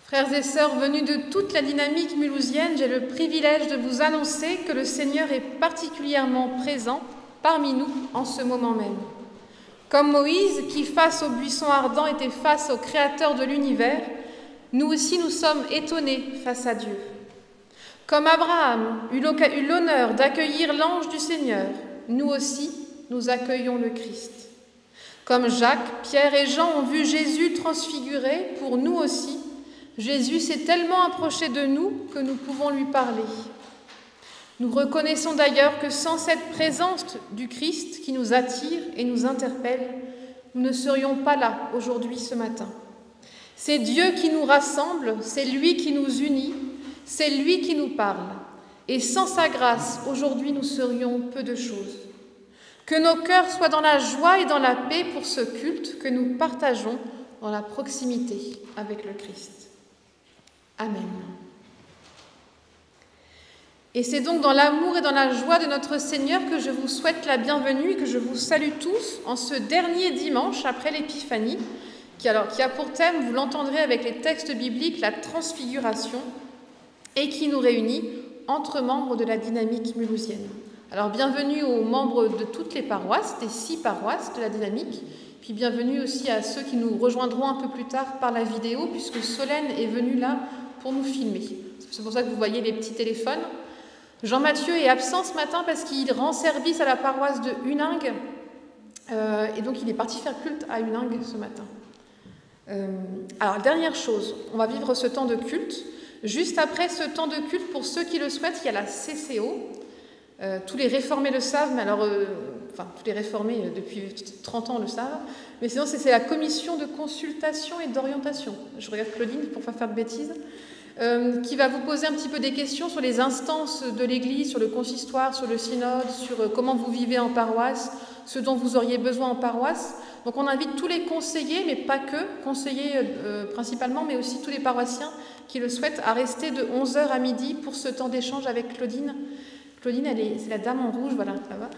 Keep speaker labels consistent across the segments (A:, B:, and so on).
A: Frères et sœurs venus de toute la dynamique mulhousienne, j'ai le privilège de vous annoncer que le Seigneur est particulièrement présent parmi nous en ce moment même. Comme Moïse, qui face au buisson ardent était face au Créateur de l'univers, nous aussi nous sommes étonnés face à Dieu. Comme Abraham eut l'honneur d'accueillir l'ange du Seigneur, nous aussi nous accueillons le Christ. Comme Jacques, Pierre et Jean ont vu Jésus transfiguré, pour nous aussi, Jésus s'est tellement approché de nous que nous pouvons lui parler. Nous reconnaissons d'ailleurs que sans cette présence du Christ qui nous attire et nous interpelle, nous ne serions pas là aujourd'hui ce matin. C'est Dieu qui nous rassemble, c'est lui qui nous unit, c'est lui qui nous parle. Et sans sa grâce, aujourd'hui nous serions peu de choses. Que nos cœurs soient dans la joie et dans la paix pour ce culte que nous partageons dans la proximité avec le Christ. Amen. Et c'est donc dans l'amour et dans la joie de notre Seigneur que je vous souhaite la bienvenue et que je vous salue tous en ce dernier dimanche après l'Épiphanie, qui a pour thème, vous l'entendrez avec les textes bibliques, la transfiguration, et qui nous réunit entre membres de la dynamique mulhousienne. Alors bienvenue aux membres de toutes les paroisses, des 6 paroisses de la dynamique, puis bienvenue aussi à ceux qui nous rejoindront un peu plus tard par la vidéo, puisque Solène est venue là pour nous filmer. C'est pour ça que vous voyez les petits téléphones. Jean-Mathieu est absent ce matin parce qu'il rend service à la paroisse de Huningue, et donc il est parti faire culte à Huningue ce matin. Alors, dernière chose, on va vivre ce temps de culte. Juste après ce temps de culte, pour ceux qui le souhaitent, il y a la CCO. Tous les réformés le savent, mais alors, tous les réformés depuis 30 ans le savent, mais sinon c'est la commission de consultation et d'orientation. Je regarde Claudine pour ne pas faire de bêtises, qui va vous poser un petit peu des questions sur les instances de l'Église, sur le consistoire, sur le synode, sur comment vous vivez en paroisse, ce dont vous auriez besoin en paroisse. Donc on invite tous les conseillers, mais pas que, conseillers principalement, mais aussi tous les paroissiens qui le souhaitent, à rester de 11h à midi pour ce temps d'échange avec Claudine. Claudine, c'est la dame en rouge, voilà, là-bas.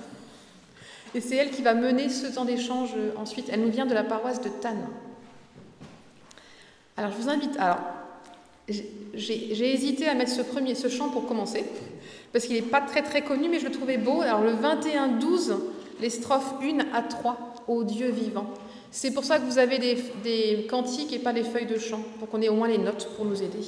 A: Et c'est elle qui va mener ce temps d'échange ensuite. Elle nous vient de la paroisse de Tannes. Alors, je vous invite... Alors, j'ai hésité à mettre ce chant pour commencer, parce qu'il n'est pas très très connu, mais je le trouvais beau. Alors, le 21-12, les strophes 1 à 3, ô Dieu vivant. C'est pour ça que vous avez des cantiques et pas des feuilles de chant, pour qu'on ait au moins les notes pour nous aider.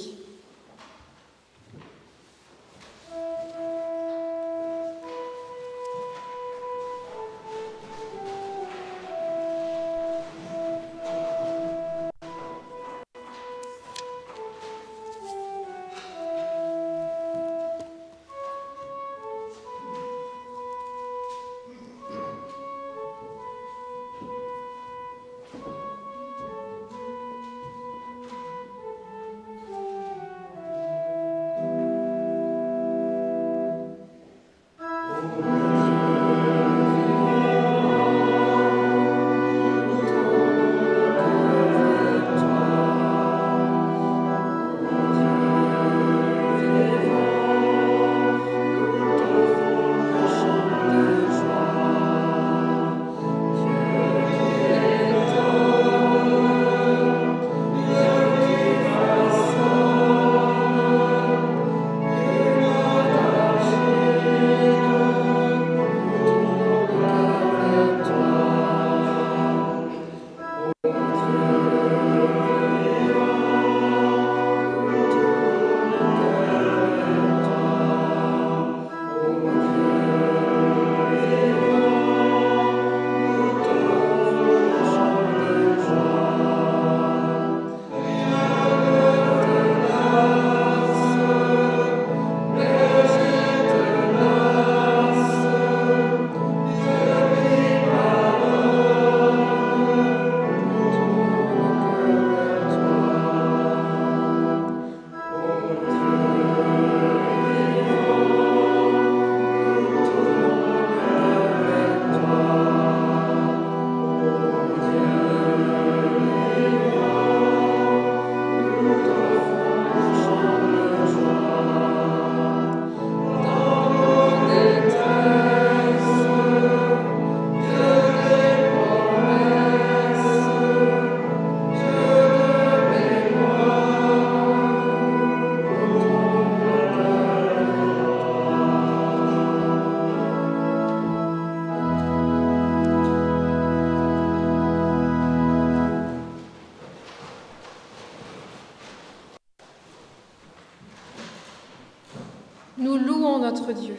A: Nous louons notre Dieu.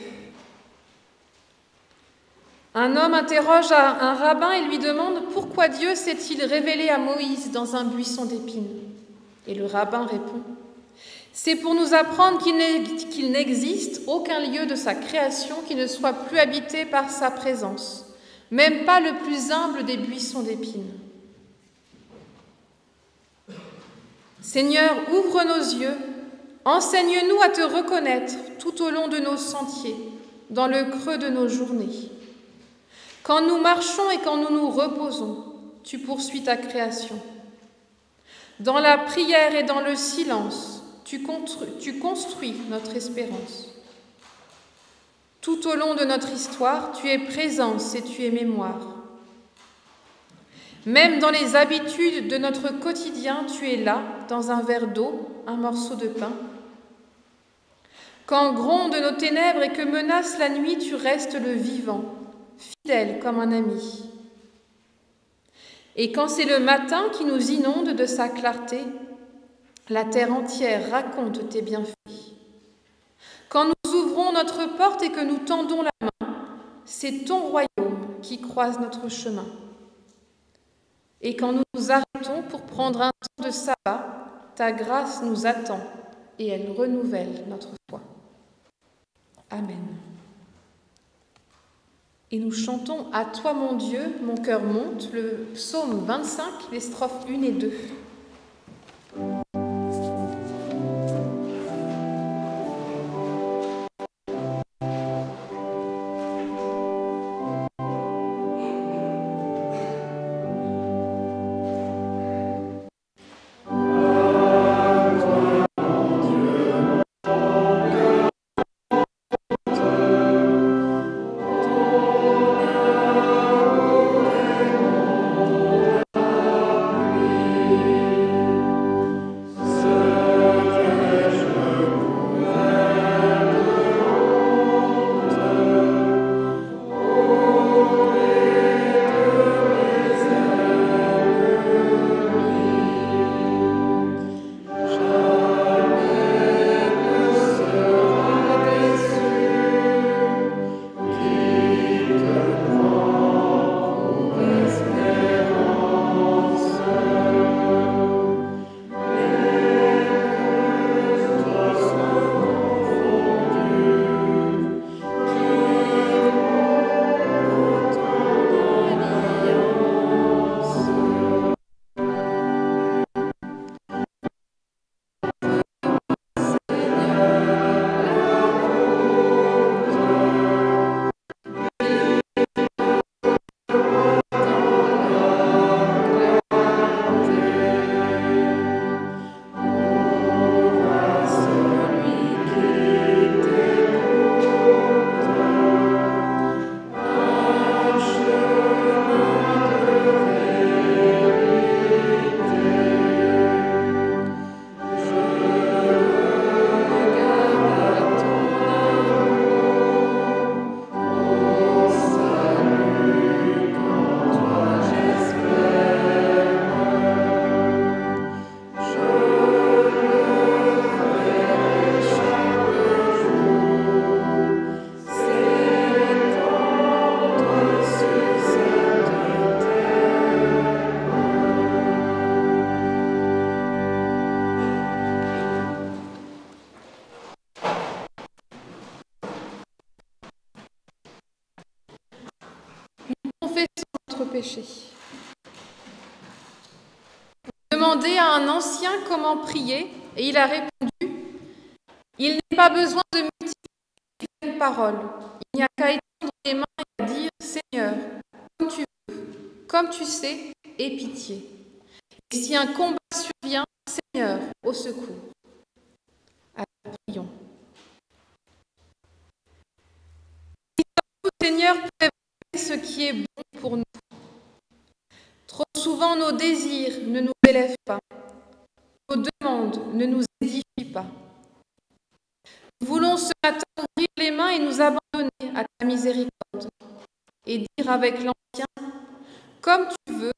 A: Un homme interroge un rabbin et lui demande « Pourquoi Dieu s'est-il révélé à Moïse dans un buisson d'épines ?» Et le rabbin répond « C'est pour nous apprendre qu'il n'existe aucun lieu de sa création qui ne soit plus habité par sa présence, même pas le plus humble des buissons d'épines. » Seigneur, ouvre nos yeux, enseigne-nous à te reconnaître tout au long de nos sentiers, dans le creux de nos journées. Quand nous marchons et quand nous nous reposons, tu poursuis ta création. Dans la prière et dans le silence, tu construis notre espérance. Tout au long de notre histoire, tu es présence et tu es mémoire. Même dans les habitudes de notre quotidien, tu es là, dans un verre d'eau, un morceau de pain. Quand grondent nos ténèbres et que menace la nuit, tu restes le vivant, fidèle comme un ami. Et quand c'est le matin qui nous inonde de sa clarté, la terre entière raconte tes bienfaits. Quand nous ouvrons notre porte et que nous tendons la main, c'est ton royaume qui croise notre chemin. Et quand nous nous arrêtons pour prendre un temps de sabbat, ta grâce nous attend et elle renouvelle notre foi. Amen. Et nous chantons « À toi mon Dieu, mon cœur monte », le psaume 25, les strophes 1 et 2. Péché. Demandez à un ancien comment prier et il a répondu « Il n'est pas besoin de multiplier les paroles. Il n'y a qu'à étendre les mains et à dire « Seigneur, comme tu veux, comme tu sais, aie pitié. Et si un combat survient, Seigneur, au secours. » Alors prions. Seigneur, prévoyez ce qui est bon pour nous. Trop souvent, nos désirs ne nous élèvent pas. Nos demandes ne nous édifient pas. Nous voulons ce matin ouvrir les mains et nous abandonner à ta miséricorde et dire avec l'Ancien « Comme tu veux,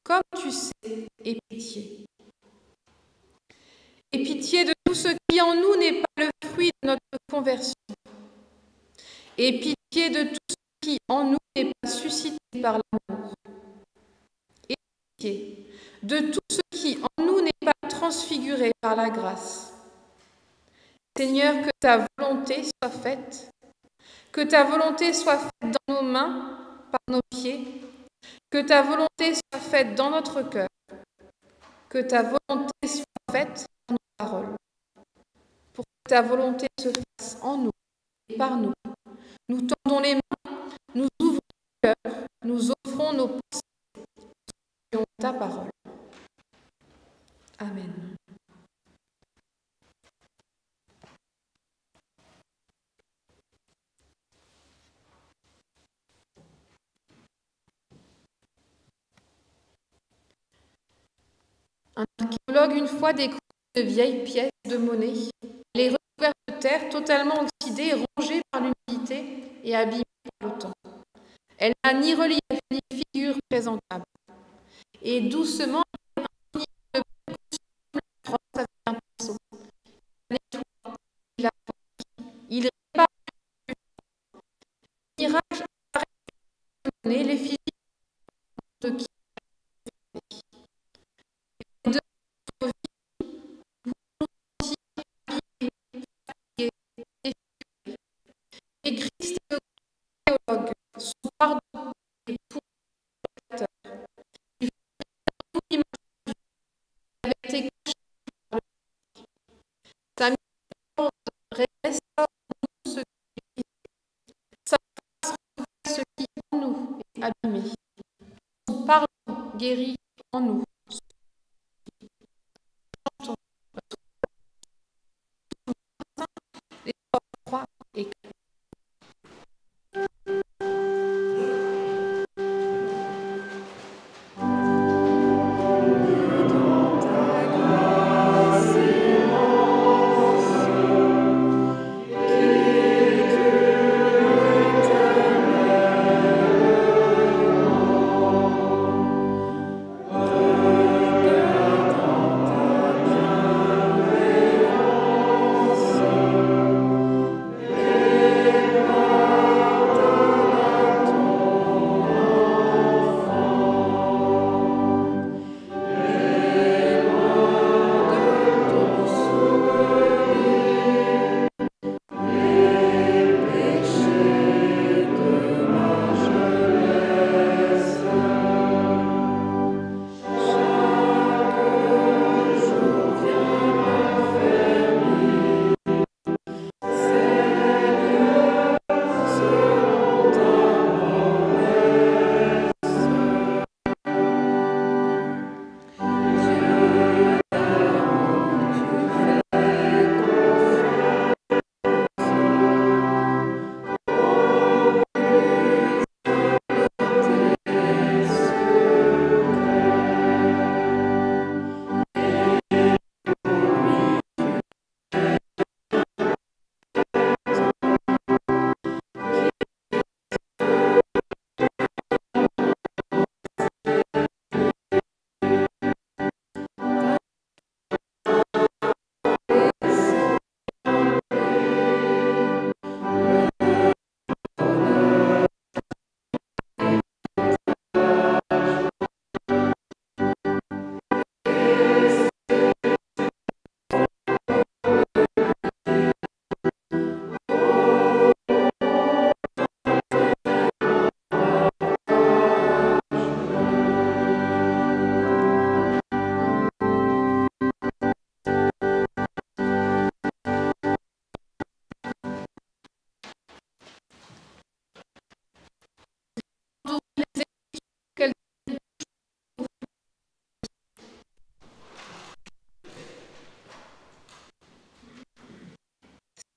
A: comme tu sais, aie pitié. » Et pitié de tout ce qui en nous n'est pas le fruit de notre conversion. Aie pitié de tout ce qui en nous n'est pas suscité par l'amour. Aie pitié de tout ce qui en nous n'est pas transfiguré par la grâce. Seigneur, que ta volonté soit faite, que ta volonté soit faite dans nos mains, par nos pieds, que ta volonté soit faite dans notre cœur, que ta volonté soit faite par nos paroles, pour que ta volonté se fasse en nous et par nous. Nous tendons les mains, nous ouvrons le cœur, nous offrons nos pensées, selon ta parole. Amen. Un archéologue une fois découvert de vieilles pièces de monnaie, les recouvertes de terre totalement oxydées, rongées par l'humidité et abîmées par le temps. Elle n'a ni relief ni figure présentable. Et doucement, un crosse avec un pinceau. Il nettoie, il applique, il répare le mirage de monnaie, les figures de qui de notre vie, vous aussi fatigués, défigurés. Et Christ est le théologue, son pardon et pour le Créateur. Il fait toute l'image de Dieu avec été cachée par le sa miséricorde restaure en nous ce qui est brisé. Sa grâce renouvelle ce qui en nous est abîmé. Son pardon guérit en nous. Les 3 et 4.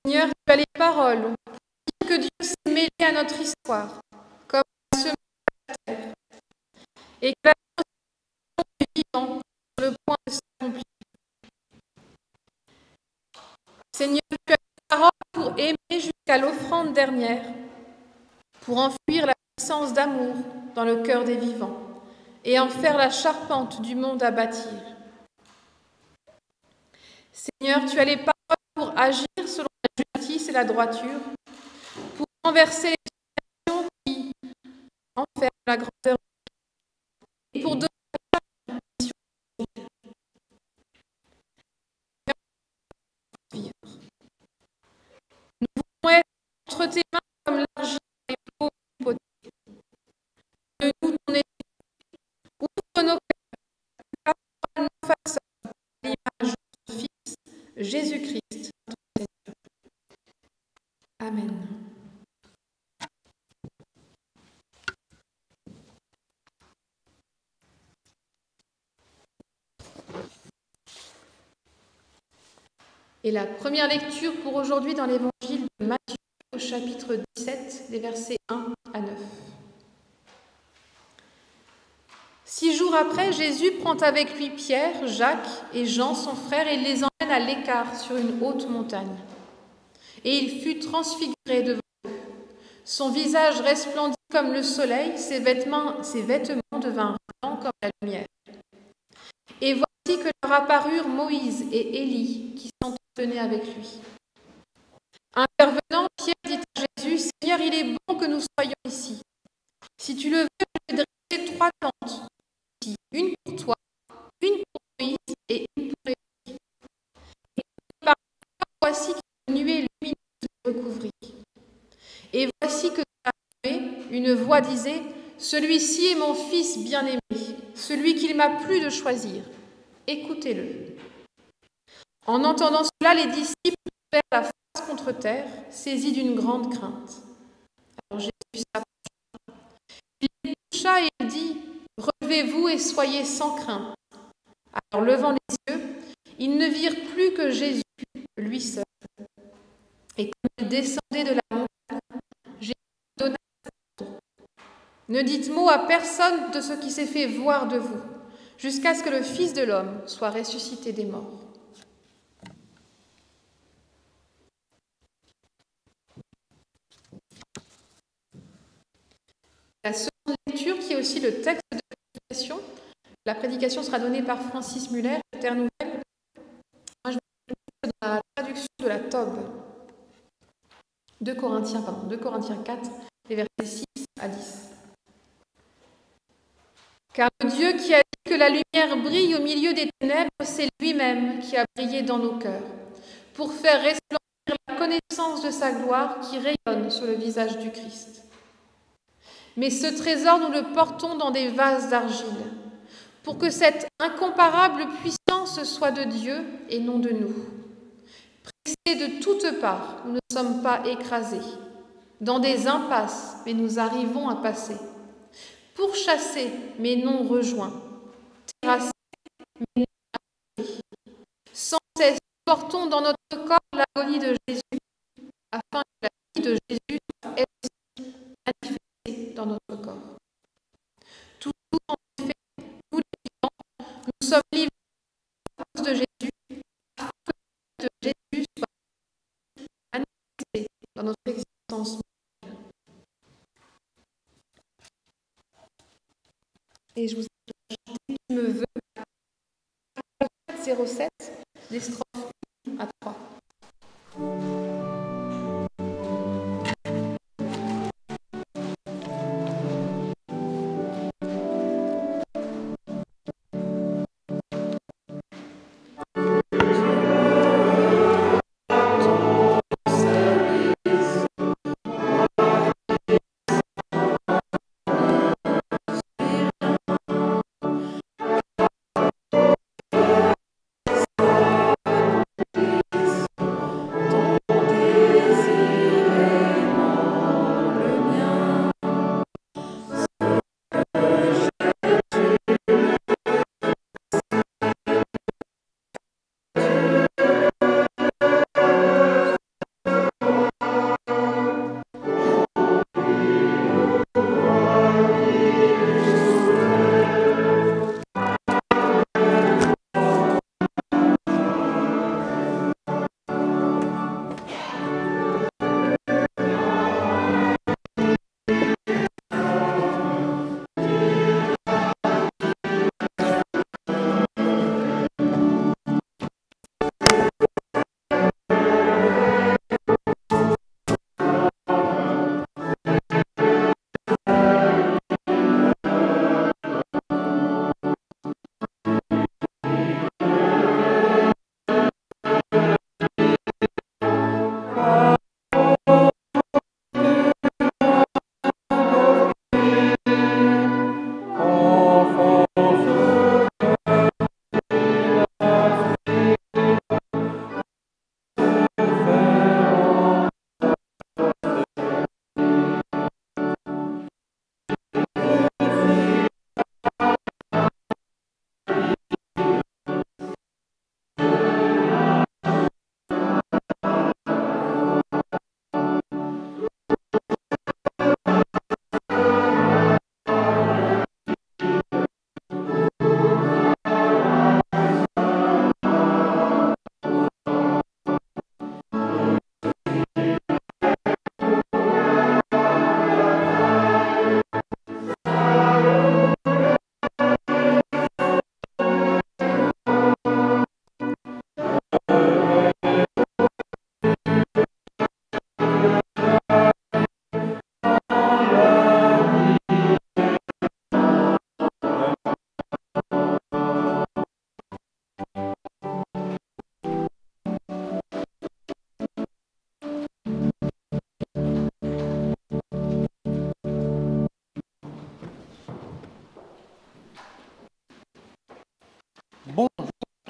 A: Seigneur, tu as les paroles. Dis que Dieu s'est mêlé à notre histoire, comme à ce la terre, et que la construction est vivante sur le point de s'accomplir. Seigneur, tu as les paroles pour aimer jusqu'à l'offrande dernière, pour enfuir la puissance d'amour dans le cœur des vivants et en faire la charpente du monde à bâtir. Seigneur, tu as les paroles pour agir selon la justice et la droiture, pour renverser les dominations qui enferment la grandeur et pour donner la mission de vivre. Nous voulons être entre tes mains comme l'argile et l'eau du potier. De nous, ton esprit, ouvre nos cœurs, nos façons, à l'image de ton Fils, Jésus-Christ, notre Seigneur. Amen. Et la première lecture pour aujourd'hui dans l'évangile de Matthieu au chapitre 17, des versets 1 à 9. 6 jours après, Jésus prend avec lui Pierre, Jacques et Jean, son frère, et les emmène à l'écart sur une haute montagne. Et il fut transfiguré devant eux. Son visage resplendit comme le soleil, ses vêtements devinrent blancs comme la lumière. Et voici que leur apparurent Moïse et Élie, qui s'entretenaient avec lui. Intervenant, Pierre dit à Jésus, « Seigneur, il est bon que nous soyons ici. Si tu le veux, je vais dresser 3 tentes, ici, une pour toi, une pour Moïse et une pour Élie. Et par là, voici qu'une nuée lumineuse les recouvrit. Et voici que dans la nuée, une voix disait, « Celui-ci est mon fils bien-aimé, celui qu'il m'a plu de choisir. Écoutez-le. » En entendant cela, les disciples tombèrent la face contre terre, saisis d'une grande crainte. Alors Jésus s'approcha. Il les toucha et il dit, « Relevez-vous et soyez sans crainte. » Alors levant les yeux, ils ne virent plus que Jésus, lui seul. Et comme il descendait de la montagne, Jésus donna cet ordre. « Ne dites mot à personne de ce qui s'est fait voir de vous, jusqu'à ce que le Fils de l'homme soit ressuscité des morts. » La seconde lecture, qui est aussi le texte de prédication, la prédication sera donnée par Francis Muller, Terre Nouvelle. Moi, je vais lire dans la traduction de la Tobe. 2 Corinthiens 4, les versets 6 à 10. Car le Dieu qui a dit que la lumière brille au milieu des ténèbres, c'est lui-même qui a brillé dans nos cœurs, pour faire resplendir la connaissance de sa gloire qui rayonne sur le visage du Christ. Mais ce trésor, nous le portons dans des vases d'argile, pour que cette incomparable puissance soit de Dieu et non de nous. Pressés de toutes parts, nous ne sommes pas écrasés, dans des impasses, mais nous arrivons à passer, pourchassés, mais non rejoints, terrassés, mais non arrêtés. Sans cesse, nous portons dans notre corps l'agonie de Jésus, afin que la vie de Jésus soit elle aussi manifestée dans notre corps. Toujours, en effet, nous les vivants, nous sommes livrés à cause de Jésus, afin que la vie de Jésus soit manifestée dans notre existence. Et je vous ai chanté « Tu me veux » 07, les strophes 1 à 3.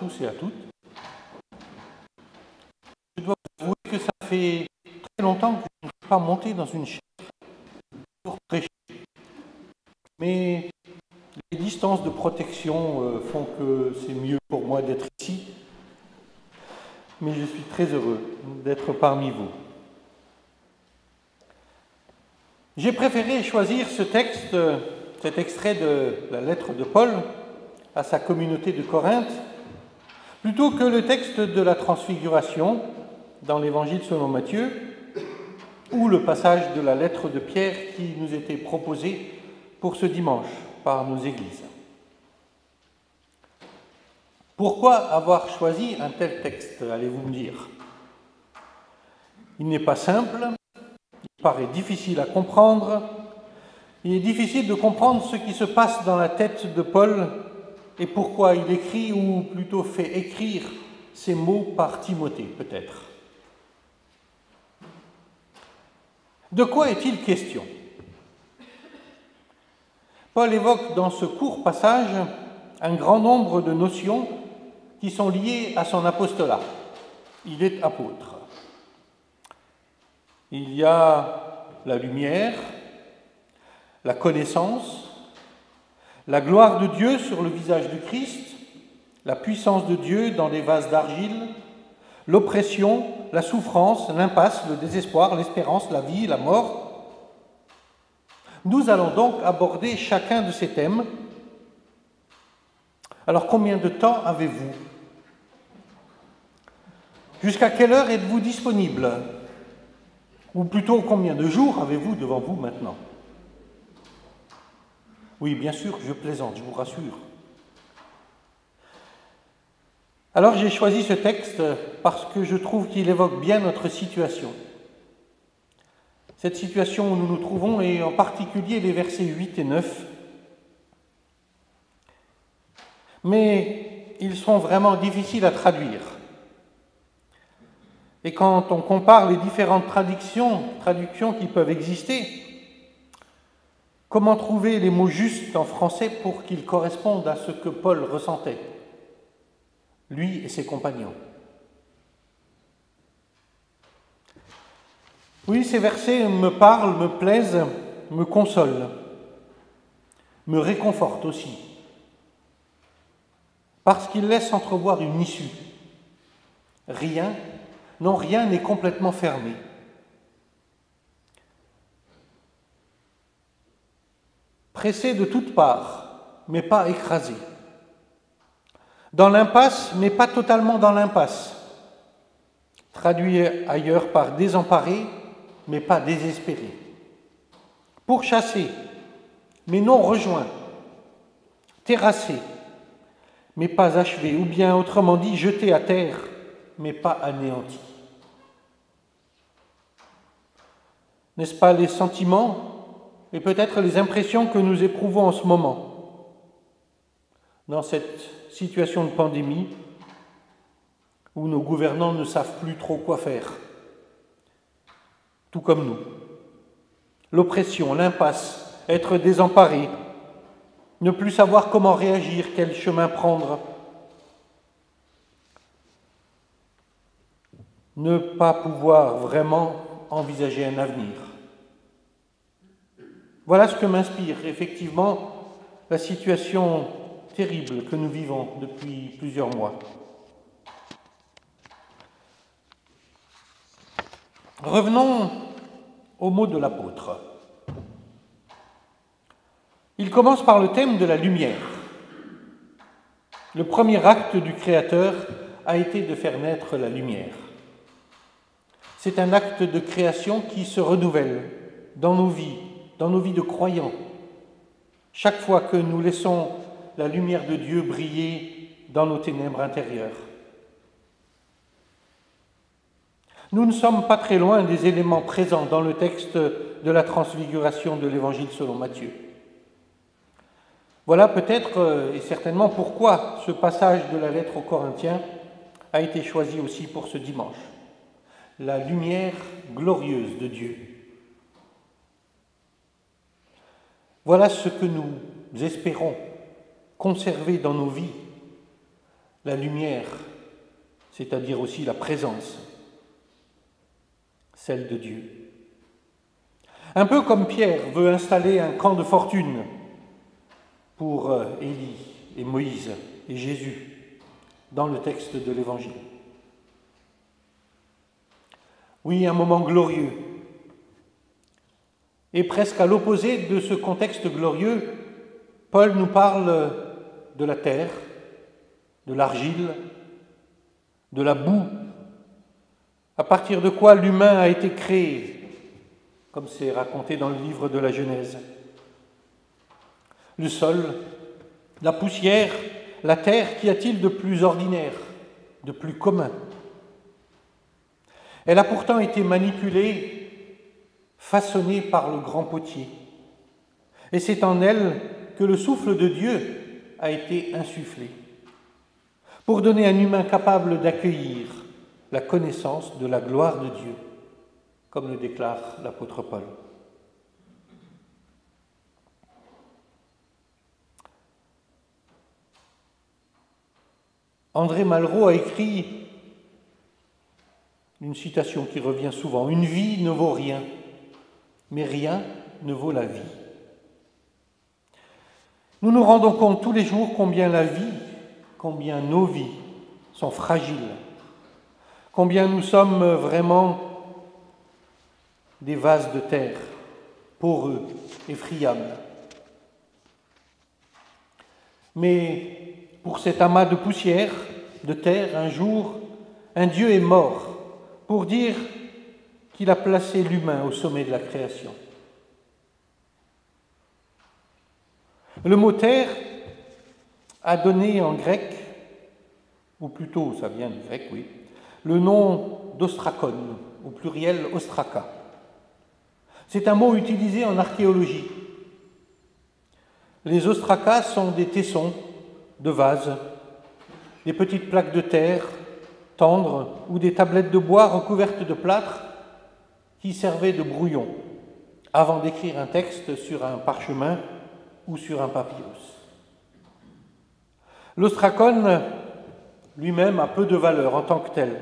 B: tous et à toutes. Je dois vous avouer que ça fait très longtemps que je ne suis pas monté dans une chaire pour prêcher. Mais les distances de protection font que c'est mieux pour moi d'être ici. Mais je suis très heureux d'être parmi vous. J'ai préféré choisir ce texte, cet extrait de la lettre de Paul à sa communauté de Corinthe, plutôt que le texte de la Transfiguration dans l'Évangile selon Matthieu, ou le passage de la lettre de Pierre qui nous était proposé pour ce dimanche par nos églises. Pourquoi avoir choisi un tel texte, allez-vous me dire? Il n'est pas simple, il paraît difficile à comprendre, il est difficile de comprendre ce qui se passe dans la tête de Paul et pourquoi il écrit, ou plutôt fait écrire, ces mots par Timothée, peut-être. De quoi est-il question? Paul évoque dans ce court passage un grand nombre de notions qui sont liées à son apostolat. Il est apôtre. Il y a la lumière, la connaissance, la gloire de Dieu sur le visage du Christ, la puissance de Dieu dans des vases d'argile, l'oppression, la souffrance, l'impasse, le désespoir, l'espérance, la vie, la mort. Nous allons donc aborder chacun de ces thèmes. Alors combien de temps avez-vous? Jusqu'à quelle heure êtes-vous disponible? Ou plutôt, combien de jours avez-vous devant vous maintenant? Oui, bien sûr, je plaisante, je vous rassure. Alors j'ai choisi ce texte parce que je trouve qu'il évoque bien notre situation. Cette situation où nous nous trouvons, et en particulier les versets 8 et 9. Mais ils sont vraiment difficiles à traduire. Et quand on compare les différentes traductions qui peuvent exister, comment trouver les mots justes en français pour qu'ils correspondent à ce que Paul ressentait, lui et ses compagnons? Oui, ces versets me parlent, me plaisent, me consolent, me réconfortent aussi, parce qu'ils laissent entrevoir une issue. Rien n'est complètement fermé. Pressé de toutes parts, mais pas écrasé. Dans l'impasse, mais pas totalement dans l'impasse. Traduit ailleurs par désemparé, mais pas désespéré. Pourchassé, mais non rejoint. Terrassé, mais pas achevé. Ou bien, autrement dit, jeté à terre, mais pas anéanti. N'est-ce pas les sentiments et peut-être les impressions que nous éprouvons en ce moment, dans cette situation de pandémie, où nos gouvernants ne savent plus trop quoi faire, tout comme nous. L'oppression, l'impasse, être désemparé, ne plus savoir comment réagir, quel chemin prendre, ne pas pouvoir vraiment envisager un avenir. Voilà ce que m'inspire effectivement la situation terrible que nous vivons depuis plusieurs mois. Revenons aux mots de l'apôtre. Il commence par le thème de la lumière. Le premier acte du Créateur a été de faire naître la lumière. C'est un acte de création qui se renouvelle dans nos vies de croyants. Chaque fois que nous laissons la lumière de Dieu briller dans nos ténèbres intérieures. Nous ne sommes pas très loin des éléments présents dans le texte de la transfiguration de l'Évangile selon Matthieu. Voilà peut-être et certainement pourquoi ce passage de la lettre aux Corinthiens a été choisi aussi pour ce dimanche. La lumière glorieuse de Dieu. Voilà ce que nous espérons conserver dans nos vies, la lumière, c'est-à-dire aussi la présence, celle de Dieu. Un peu comme Pierre veut installer un camp de fortune pour Élie et Moïse et Jésus dans le texte de l'Évangile. Oui, un moment glorieux. Et presque à l'opposé de ce contexte glorieux, Paul nous parle de la terre, de l'argile, de la boue, à partir de quoi l'humain a été créé, comme c'est raconté dans le livre de la Genèse. Le sol, la poussière, la terre, qu'y a-t-il de plus ordinaire, de plus commun ? Elle a pourtant été manipulée, façonnée par le grand potier. Et c'est en elle que le souffle de Dieu a été insufflé, pour donner un humain capable d'accueillir la connaissance de la gloire de Dieu, comme le déclare l'apôtre Paul. André Malraux a écrit une citation qui revient souvent: « Une vie ne vaut rien, mais rien ne vaut la vie. » Nous nous rendons compte tous les jours combien la vie, combien nos vies sont fragiles, combien nous sommes vraiment des vases de terre, poreux et friables. Mais pour cet amas de poussière, de terre, un jour, un Dieu est mort pour dire qu'il a placé l'humain au sommet de la création. Le mot terre a donné en grec, ou plutôt ça vient du grec, oui, le nom d'ostrakon, au pluriel ostraka. C'est un mot utilisé en archéologie. Les ostrakas sont des tessons de vases, des petites plaques de terre tendres ou des tablettes de bois recouvertes de plâtre qui servaient de brouillon avant d'écrire un texte sur un parchemin ou sur un papyrus. L'ostrakon lui-même a peu de valeur en tant que tel.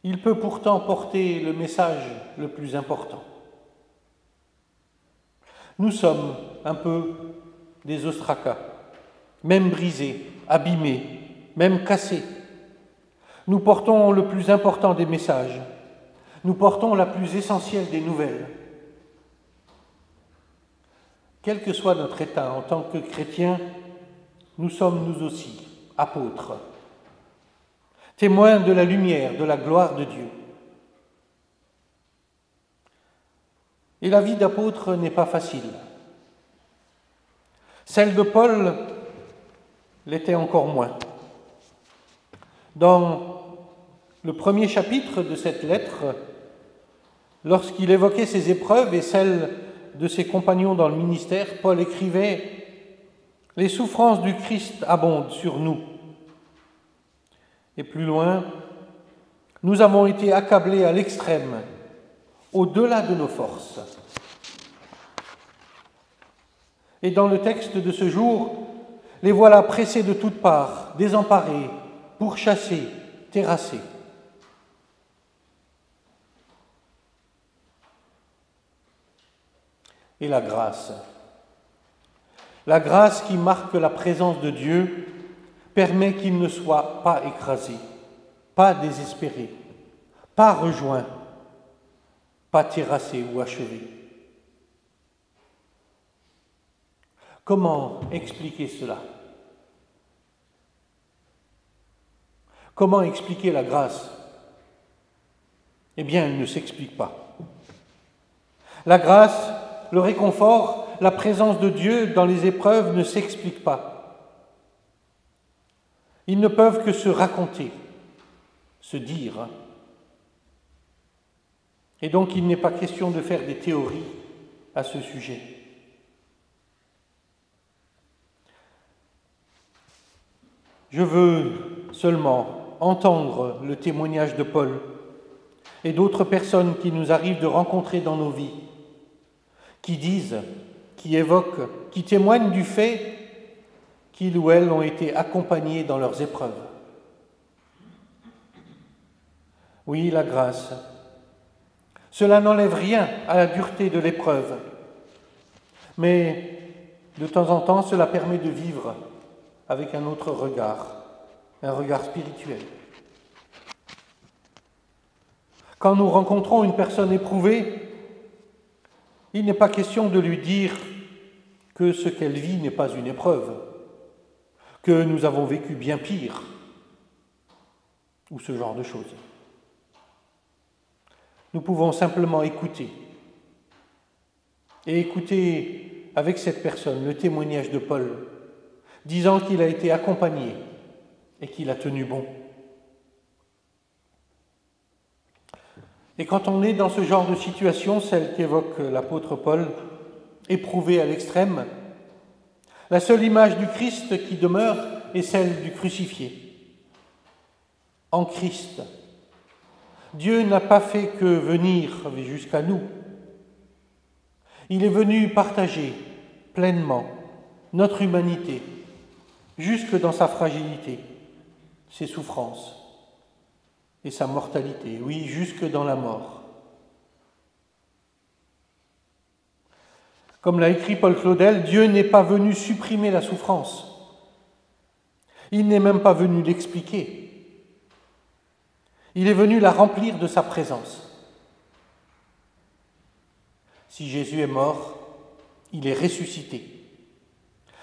B: Il peut pourtant porter le message le plus important. Nous sommes un peu des ostrakas, même brisés, abîmés, même cassés. Nous portons le plus important des messages. Nous portons la plus essentielle des nouvelles. Quel que soit notre état en tant que chrétiens, nous sommes nous aussi apôtres, témoins de la lumière, de la gloire de Dieu. Et la vie d'apôtre n'est pas facile. Celle de Paul l'était encore moins. Dans le premier chapitre de cette lettre, lorsqu'il évoquait ses épreuves et celles de ses compagnons dans le ministère, Paul écrivait « Les souffrances du Christ abondent sur nous. » Et plus loin, « Nous avons été accablés à l'extrême, au-delà de nos forces. » Et dans le texte de ce jour, les voilà pressés de toutes parts, désemparés, pourchassés, terrassés. Et la grâce qui marque la présence de Dieu permet qu'il ne soit pas écrasé, pas désespéré, pas rejoint, pas terrassé ou achevé. Comment expliquer cela ? Comment expliquer la grâce ? Eh bien, elle ne s'explique pas. La grâce, le réconfort, la présence de Dieu dans les épreuves ne s'expliquent pas. Ils ne peuvent que se raconter, se dire. Et donc, il n'est pas question de faire des théories à ce sujet. Je veux seulement entendre le témoignage de Paul et d'autres personnes qui nous arrivent de rencontrer dans nos vies, qui disent, qui évoquent, qui témoignent du fait qu'ils ou elles ont été accompagnés dans leurs épreuves. Oui, la grâce. Cela n'enlève rien à la dureté de l'épreuve, mais de temps en temps, cela permet de vivre avec un autre regard, un regard spirituel. Quand nous rencontrons une personne éprouvée, il n'est pas question de lui dire que ce qu'elle vit n'est pas une épreuve, que nous avons vécu bien pire, ou ce genre de choses. Nous pouvons simplement écouter, et écouter avec cette personne le témoignage de Paul, disant qu'il a été accompagné et qu'il a tenu bon. Et quand on est dans ce genre de situation, celle qu'évoque l'apôtre Paul, éprouvée à l'extrême, la seule image du Christ qui demeure est celle du crucifié. En Christ, Dieu n'a pas fait que venir jusqu'à nous. Il est venu partager pleinement notre humanité, jusque dans sa fragilité, ses souffrances et sa mortalité, oui, jusque dans la mort. Comme l'a écrit Paul Claudel, Dieu n'est pas venu supprimer la souffrance. Il n'est même pas venu l'expliquer. Il est venu la remplir de sa présence. Si Jésus est mort, il est ressuscité.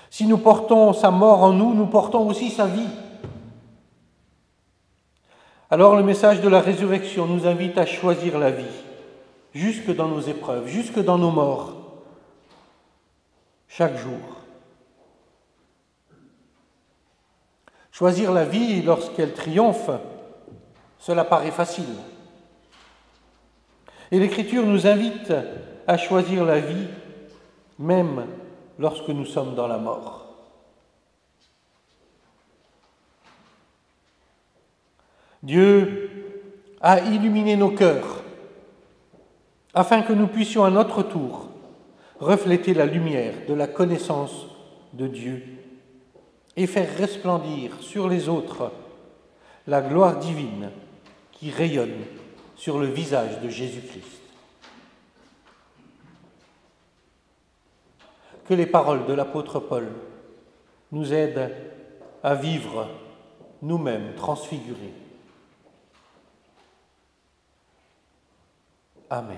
B: Si nous portons sa mort en nous, nous portons aussi sa vie. Alors le message de la résurrection nous invite à choisir la vie, jusque dans nos épreuves, jusque dans nos morts, chaque jour. Choisir la vie lorsqu'elle triomphe, cela paraît facile. Et l'Écriture nous invite à choisir la vie, même lorsque nous sommes dans la mort. Dieu a illuminé nos cœurs afin que nous puissions à notre tour refléter la lumière de la connaissance de Dieu et faire resplendir sur les autres la gloire divine qui rayonne sur le visage de Jésus-Christ. Que les paroles de l'apôtre Paul nous aident à vivre nous-mêmes transfigurés. Amen.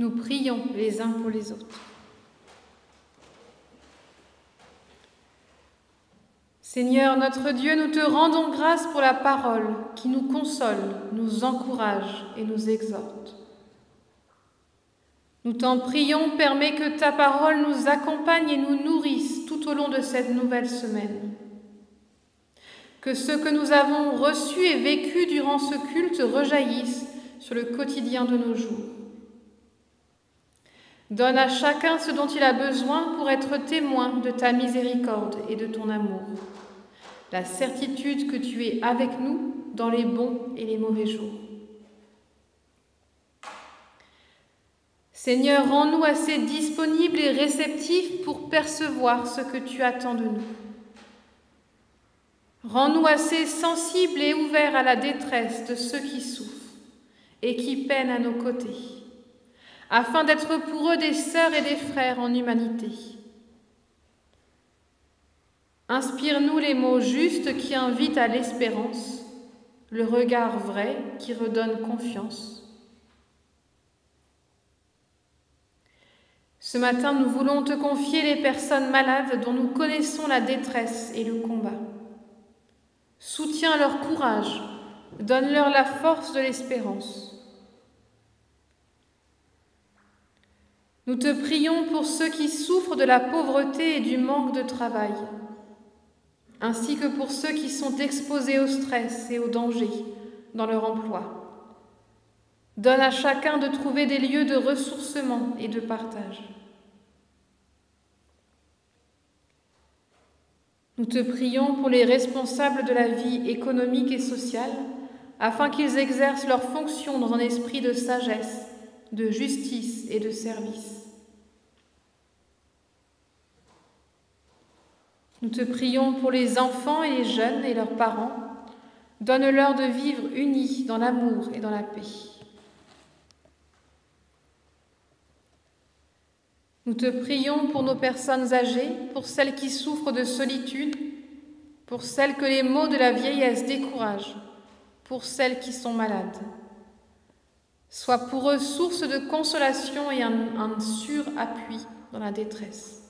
A: Nous prions les uns pour les autres. Seigneur notre Dieu, nous te rendons grâce pour la parole qui nous console, nous encourage et nous exhorte. Nous t'en prions, permets que ta parole nous accompagne et nous nourrisse tout au long de cette nouvelle semaine. Que ce que nous avons reçu et vécu durant ce culte rejaillisse sur le quotidien de nos jours. Donne à chacun ce dont il a besoin pour être témoin de ta miséricorde et de ton amour. La certitude que tu es avec nous dans les bons et les mauvais jours. Seigneur, rends-nous assez disponibles et réceptifs pour percevoir ce que tu attends de nous. Rends-nous assez sensibles et ouverts à la détresse de ceux qui souffrent et qui peinent à nos côtés, afin d'être pour eux des sœurs et des frères en humanité. Inspire-nous les mots justes qui invitent à l'espérance, le regard vrai qui redonne confiance. Ce matin, nous voulons te confier les personnes malades dont nous connaissons la détresse et le combat. Soutiens leur courage, donne-leur la force de l'espérance. Nous te prions pour ceux qui souffrent de la pauvreté et du manque de travail, ainsi que pour ceux qui sont exposés au stress et au danger dans leur emploi. Donne à chacun de trouver des lieux de ressourcement et de partage. Nous te prions pour les responsables de la vie économique et sociale, afin qu'ils exercent leurs fonctions dans un esprit de sagesse, de justice et de service. Nous te prions pour les enfants et les jeunes et leurs parents. Donne-leur de vivre unis dans l'amour et dans la paix. Nous te prions pour nos personnes âgées, pour celles qui souffrent de solitude, pour celles que les maux de la vieillesse découragent, pour celles qui sont malades. Sois pour eux source de consolation et un sûr appui dans la détresse.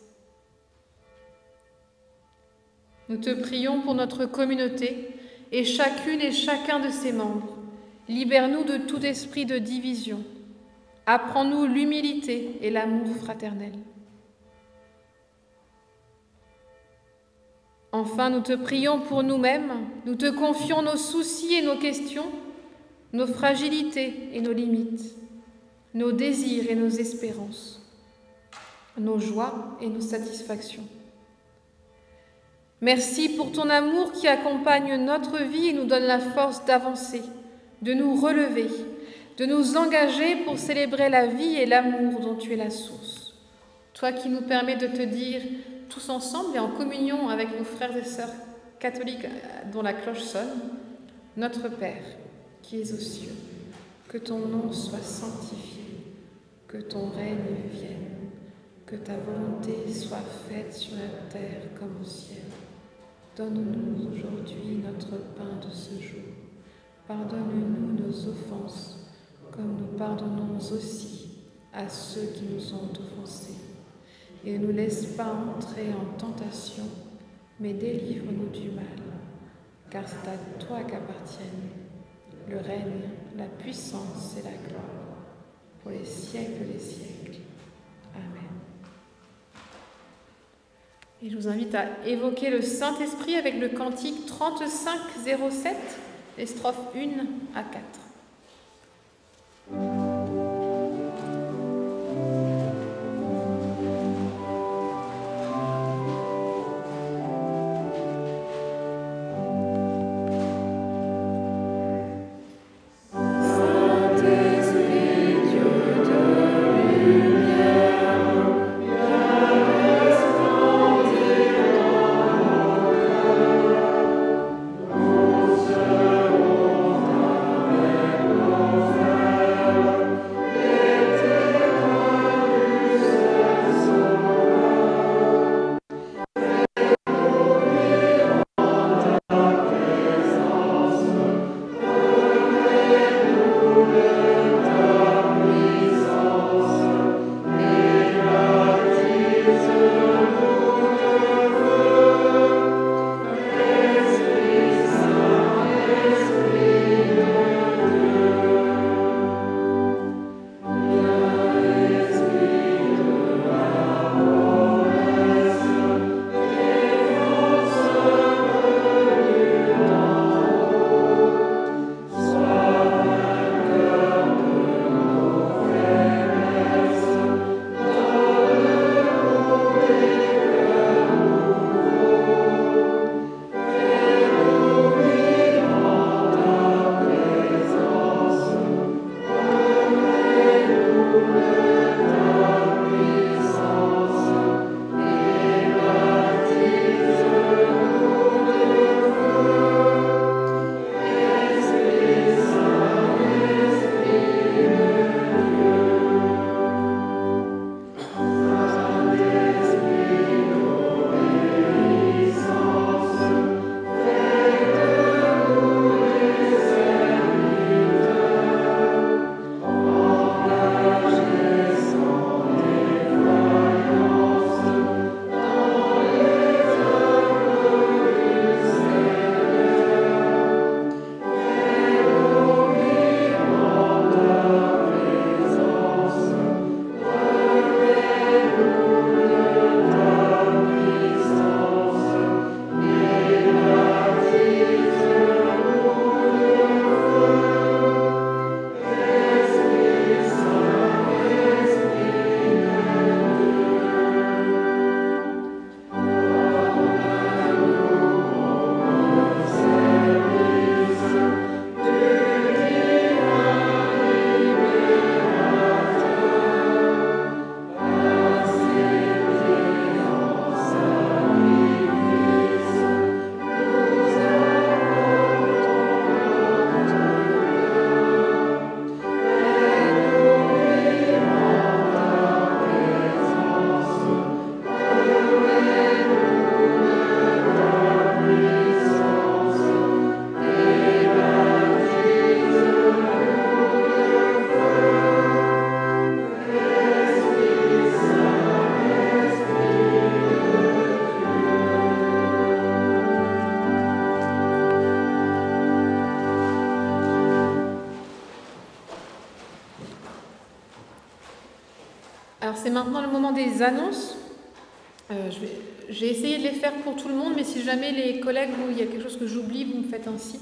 A: Nous te prions pour notre communauté et chacune et chacun de ses membres. Libère-nous de tout esprit de division. Apprends-nous l'humilité et l'amour fraternel. Enfin, nous te prions pour nous-mêmes. Nous te confions nos soucis et nos questions, nos fragilités et nos limites, nos désirs et nos espérances, nos joies et nos satisfactions. Merci pour ton amour qui accompagne notre vie et nous donne la force d'avancer, de nous relever, de nous engager pour célébrer la vie et l'amour dont tu es la source. Toi qui nous permets de te dire tous ensemble et en communion avec nos frères et sœurs catholiques dont la cloche sonne, notre Père qui es aux cieux, que ton nom soit sanctifié, que ton règne vienne, que ta volonté soit faite sur la terre comme au ciel. Donne-nous aujourd'hui notre pain de ce jour. Pardonne-nous nos offenses, comme nous pardonnons aussi à ceux qui nous ont offensés. Et ne nous laisse pas entrer en tentation, mais délivre-nous du mal, car c'est à toi qu'appartiennent le règne, la puissance et la gloire, pour les siècles des siècles. Amen. Et je vous invite à évoquer le Saint-Esprit avec le cantique 35-07, les strophes 1 à 4.
C: Amen.
A: Alors c'est maintenant le moment des annonces. J'ai essayé de les faire pour tout le monde, mais si jamais les collègues, il y a quelque chose que j'oublie, vous me faites un signe.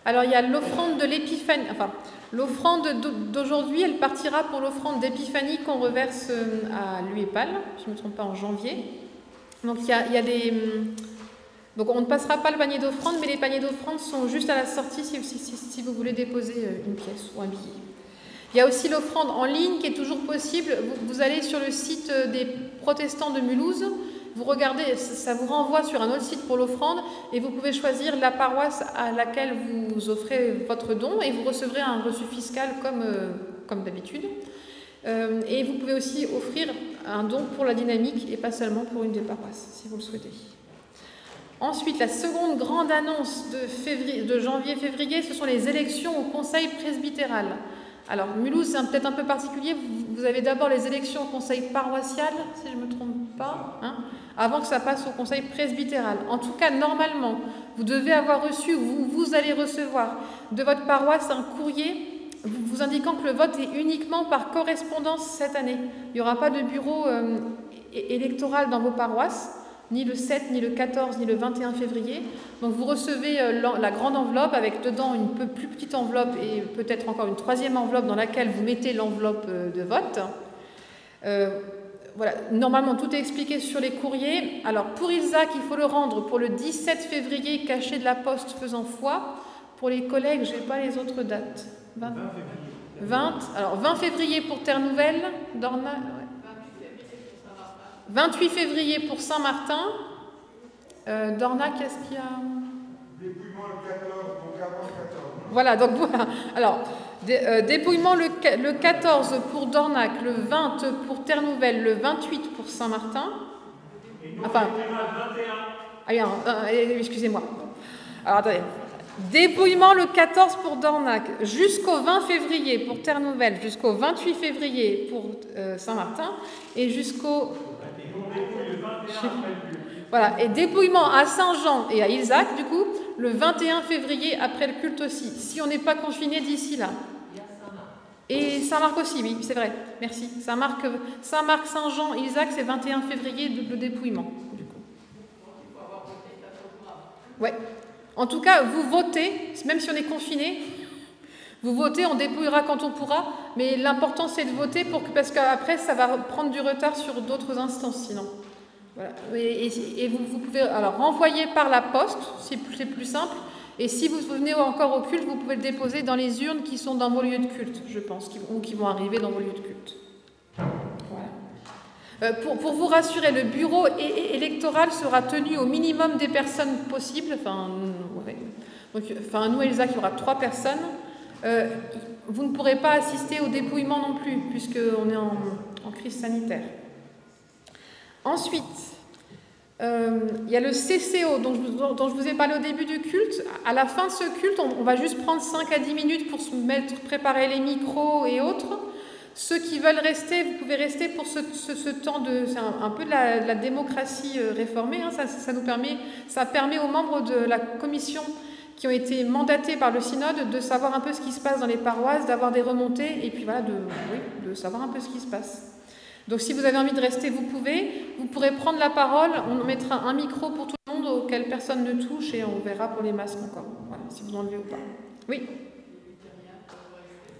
A: Alors il y a l'offrande de l'épiphanie, enfin l'offrande d'aujourd'hui, elle partira pour l'offrande d'épiphanie qu'on reverse à l'UEPAL, si je ne me trompe pas, en janvier. Donc il y a des... Donc on ne passera pas le panier d'offrande, mais les paniers d'offrande sont juste à la sortie si vous voulez déposer une pièce ou un billet. Il y a aussi l'offrande en ligne qui est toujours possible. Vous allez sur le site des protestants de Mulhouse, vous regardez, ça vous renvoie sur un autre site pour l'offrande et vous pouvez choisir la paroisse à laquelle vous offrez votre don et vous recevrez un reçu fiscal comme d'habitude. Et vous pouvez aussi offrir un don pour la dynamique et pas seulement pour une des paroisses, si vous le souhaitez. Ensuite, la seconde grande annonce de janvier-février, ce sont les élections au conseil presbytéral. Alors, Mulhouse, c'est peut-être un peu particulier. Vous avez d'abord les élections au conseil paroissial, si je ne me trompe pas, hein, avant que ça passe au conseil presbytéral. En tout cas, normalement, vous devez avoir reçu, vous allez recevoir de votre paroisse un courrier vous indiquant que le vote est uniquement par correspondance cette année. Il n'y aura pas de bureau électoral dans vos paroisses, ni le 7, ni le 14, ni le 21 février. Donc vous recevez la grande enveloppe avec dedans une peu plus petite enveloppe et peut-être encore une troisième enveloppe dans laquelle vous mettez l'enveloppe de vote. Voilà, normalement tout est expliqué sur les courriers. Alors pour Ilzac, il faut le rendre pour le 17 février, caché de la poste faisant foi. Pour les collègues, je n'ai pas les autres dates. 20 février pour Terre Nouvelle, Dorna, ouais. 28 février pour Saint-Martin. Dorna, qu'est-ce qu'il y a?
C: Dépouillement le 14, donc avant le 14.
A: Voilà, donc voilà. Alors, dépouillement le 14 pour Dornac, le 20 pour Terre Nouvelle, le 28 pour Saint-Martin. Enfin, excusez-moi. Alors, attendez. Dépouillement le 14 pour Dornac, jusqu'au 20 février pour Terre Nouvelle, jusqu'au 28 février pour Saint-Martin et jusqu'au... Voilà, et dépouillement à Saint-Jean et à Ilzac, du coup, le 21 février après le culte aussi, si on n'est pas confiné d'ici là. Et Saint-Marc aussi, oui, c'est vrai, merci. Saint-Marc, Saint-Jean, Ilzac, c'est 21 février le dépouillement, du coup. Ouais. En tout cas, vous votez, même si on est confiné, vous votez, on dépouillera quand on pourra, mais l'important c'est de voter parce qu'après ça va prendre du retard sur d'autres instances sinon. Voilà. Et vous pouvez alors renvoyer par la poste, c'est plus simple, et si vous venez encore au culte, vous pouvez le déposer dans les urnes qui sont dans vos lieux de culte, je pense, ou qui vont arriver dans vos lieux de culte. Voilà. Pour vous rassurer, le bureau électoral sera tenu au minimum des personnes possibles. Enfin, nous, Elsa, il y aura 3 personnes. Vous ne pourrez pas assister au dépouillement non plus, puisqu'on est en crise sanitaire. Ensuite, il y a le CCO, dont je vous ai parlé au début du culte. À la fin de ce culte, on va juste prendre 5 à 10 minutes pour préparer les micros et autres. Ceux qui veulent rester, vous pouvez rester pour ce temps de... C'est un peu de la démocratie réformée. Hein, ça permet aux membres de la commission qui ont été mandatés par le synode de savoir un peu ce qui se passe dans les paroisses, d'avoir des remontées et puis voilà, de savoir un peu ce qui se passe. Donc si vous avez envie de rester, vous pourrez prendre la parole, on mettra un micro pour tout le monde auquel personne ne touche et on verra pour les masques encore, voilà, si vous enlevez ou pas. Oui.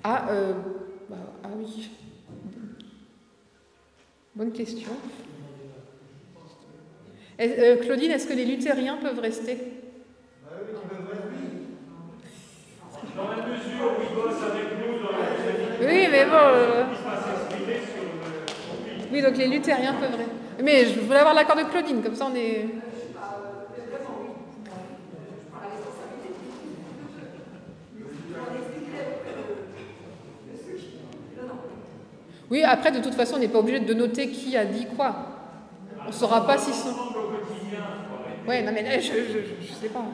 A: Ah oui. Bonne question. Claudine, est-ce que les luthériens peuvent rester?
D: Dans la mesure où ils bossent avec nous dans la
A: oui, mais bon. Oui, donc les luthériens peuvent rester. Mais je voulais avoir l'accord de Claudine, comme ça on est. Oui, après, de toute façon, on n'est pas obligé de noter qui a dit quoi. On ne saura pas s'ils sont... Ouais, non, mais là, je sais pas.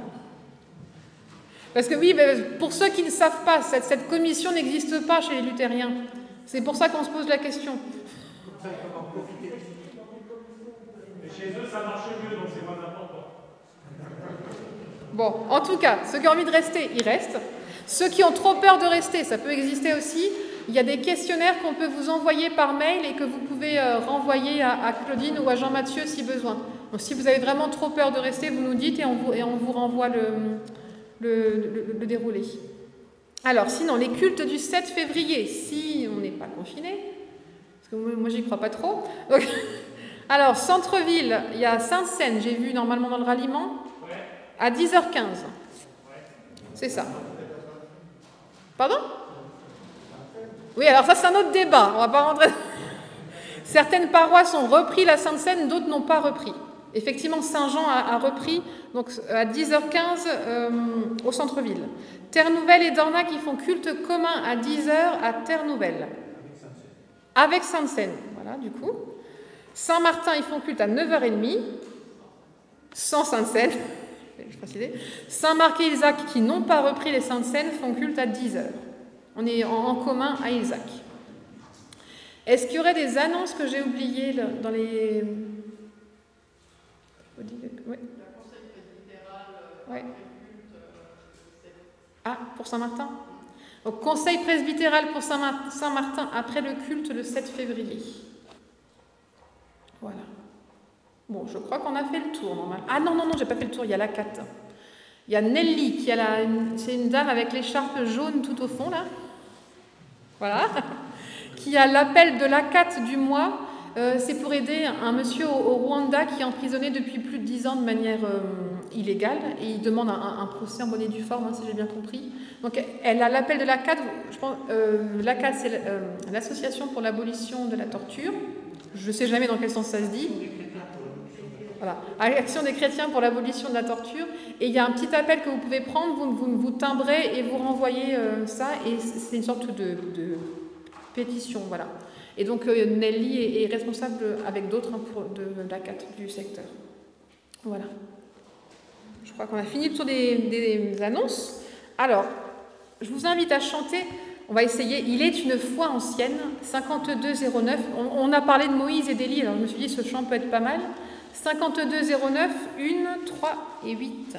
A: Parce que oui, pour ceux qui ne savent pas, cette commission n'existe pas chez les luthériens. C'est pour ça qu'on se pose la question.
D: Et chez eux, ça marche mieux, donc c'est pas important.
A: Bon, en tout cas, ceux qui ont envie de rester, ils restent. Ceux qui ont trop peur de rester, ça peut exister aussi. Il y a des questionnaires qu'on peut vous envoyer par mail et que vous pouvez renvoyer à Claudine ou à Jean-Mathieu si besoin. Donc, si vous avez vraiment trop peur de rester, vous nous dites et on vous renvoie le déroulé. Alors, sinon, les cultes du 7 février, si on n'est pas confiné, parce que moi, j'y crois pas trop. Donc, alors, centre-ville, il y a Sainte-Seine, j'ai vu normalement dans le ralliement, à 10h15. C'est ça. Pardon? Oui, alors ça, c'est un autre débat. On va pas rentrer. Certaines paroisses ont repris la Sainte-Seine, d'autres n'ont pas repris. Effectivement, Saint-Jean a repris donc, à 10h15 au centre-ville. Terre-Nouvelle et Dornac qui font culte commun à 10h à Terre-Nouvelle. Avec Sainte-Seine. Voilà, du coup. Saint-Martin, ils font culte à 9h30. Sans Sainte-Seine. Je préciser. Saint-Marc et Ilzac, qui n'ont pas repris les Sainte-Seine, font culte à 10h. On est en commun à Ilzac. Est-ce qu'il y aurait des annonces que j'ai oubliées dans les... Oui. Ouais. Ah, pour Saint-Martin. Donc, conseil presbytéral pour Saint-Martin après le culte le 7 février. Voilà. Bon, je crois qu'on a fait le tour, normalement. Ah non, j'ai pas fait le tour, il y a la 4. Il y a Nelly, qui a c'est une dame avec l'écharpe jaune tout au fond, là. Voilà. Qui a l'appel de l'ACAT du mois. C'est pour aider un monsieur au Rwanda qui est emprisonné depuis plus de 10 ans de manière illégale. Et il demande un procès en bonne et due forme, hein, si j'ai bien compris. Donc, elle a l'appel de l'ACAT. Je pense, l'ACAT, c'est l'Association pour l'abolition de la torture. Je ne sais jamais dans quel sens ça se dit. Voilà. Action des chrétiens pour l'abolition de la torture. Et il y a un petit appel que vous pouvez prendre, vous timbrez et vous renvoyez ça. Et c'est une sorte de pétition, voilà. Et donc Nelly est responsable avec d'autres de l'ACAT du secteur. Voilà. Je crois qu'on a fini le tour des annonces. Alors, je vous invite à chanter. On va essayer. Il est une foi ancienne, 5209. On a parlé de Moïse et d'Élie, alors je me suis dit ce chant peut être pas mal. 5209, 1, 3 et 8.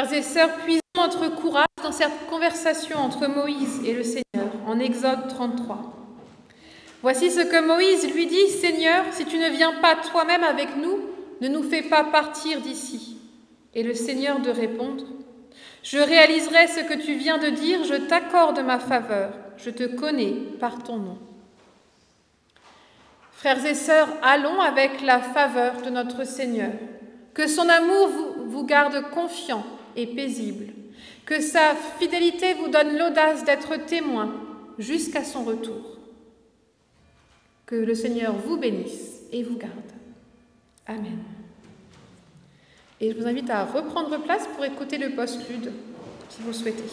A: Frères et sœurs, puisons notre courage dans cette conversation entre Moïse et le Seigneur, en Exode 33. Voici ce que Moïse lui dit: « Seigneur, si tu ne viens pas toi-même avec nous, ne nous fais pas partir d'ici. » Et le Seigneur de répondre: « Je réaliserai ce que tu viens de dire, je t'accorde ma faveur, je te connais par ton nom. » Frères et sœurs, allons avec la faveur de notre Seigneur. Que son amour vous garde confiant et paisible. Que sa fidélité vous donne l'audace d'être témoin jusqu'à son retour. Que le Seigneur vous bénisse et vous garde. Amen. Et je vous invite à reprendre place pour écouter le postlude, si vous le souhaitez.